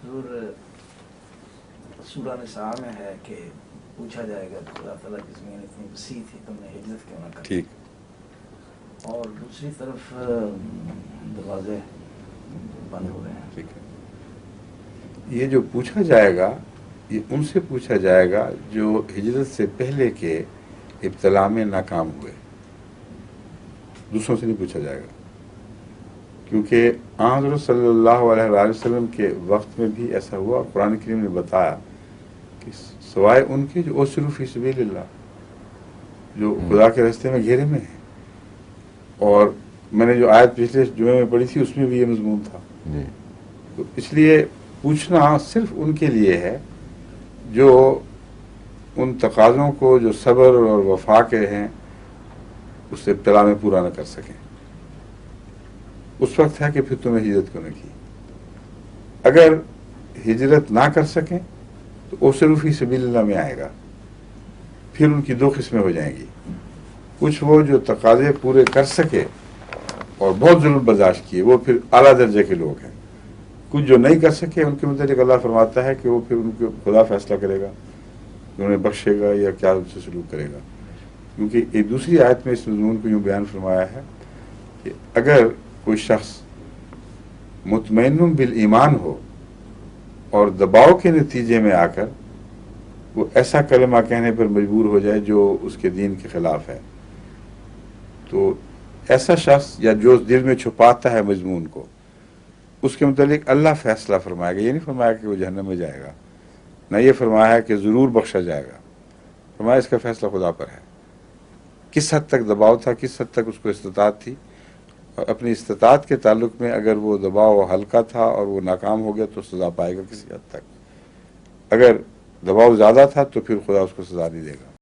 حضور سورہ نساء میں ہے کہ پوچھا جائے گا خدا تعالیٰ کی زمین اتنی وسیع تھی تم نے ہجرت کیوں نہ کر. ٹھیک. اور دوسری طرف دروازے بند ہو رہے ہیں. ٹھیک ہے. یہ جو پوچھا جائے گا یہ ان سے پوچھا جائے گا جو ہجرت سے پہلے کے ابتلا میں ناکام ہوئے. دوسروں سے نہیں پوچھا جائے گا، کیونکہ حضرت صلی اللہ علیہ وآلہ وسلم کے وقت میں بھی ایسا ہوا. قرآن کریم نے بتایا کہ سوائے ان کے جو اسروا فی سبیل اللہ، جو خدا کے راستے میں گھیرے میں ہیں. اور میں نے جو آیت پچھلے جمعے میں پڑھی تھی اس میں بھی یہ مضمون تھا. تو اس لیے پوچھنا صرف ان کے لیے ہے جو ان تقاضوں کو جو صبر اور وفا کے ہیں اس ابتلا میں پورا نہ کر سکیں. اس وقت ہے کہ پھر تمہیں ہجرت کیوں نہ کی. اگر ہجرت نہ کر سکیں تو اسروا فی سبیل اللہ میں آئے گا. پھر ان کی دو قسمیں ہو جائیں گی. کچھ وہ جو تقاضے پورے کر سکے اور بہت ظلم برداشت کیے وہ پھر اعلیٰ درجے کے لوگ ہیں. کچھ جو نہیں کر سکے ان کے متعلق اللہ فرماتا ہے کہ وہ پھر ان کو خدا فیصلہ کرے گا کہ انہیں بخشے گا یا کیا ان سے سلوک کرے گا. کیونکہ ایک دوسری آیت میں اس مضمون کو یوں بیان فرمایا ہے کہ اگر کوئی شخص مطمئن بالایمان ہو اور دباؤ کے نتیجے میں آ کر وہ ایسا کلمہ کہنے پر مجبور ہو جائے جو اس کے دین کے خلاف ہے، تو ایسا شخص یا جو دل میں چھپاتا ہے مضمون کو اس کے متعلق اللہ فیصلہ فرمائے گا. یہ نہیں فرمایا کہ وہ جہنم میں جائے گا، نہ یہ فرمایا ہے کہ ضرور بخشا جائے گا. فرمایا اس کا فیصلہ خدا پر ہے. کس حد تک دباؤ تھا، کس حد تک اس کو استطاعت تھی، اور اپنی استطاعت کے تعلق میں اگر وہ دباؤ ہلکا تھا اور وہ ناکام ہو گیا تو سزا پائے گا کسی حد تک. اگر دباؤ زیادہ تھا تو پھر خدا اس کو سزا نہیں دے گا.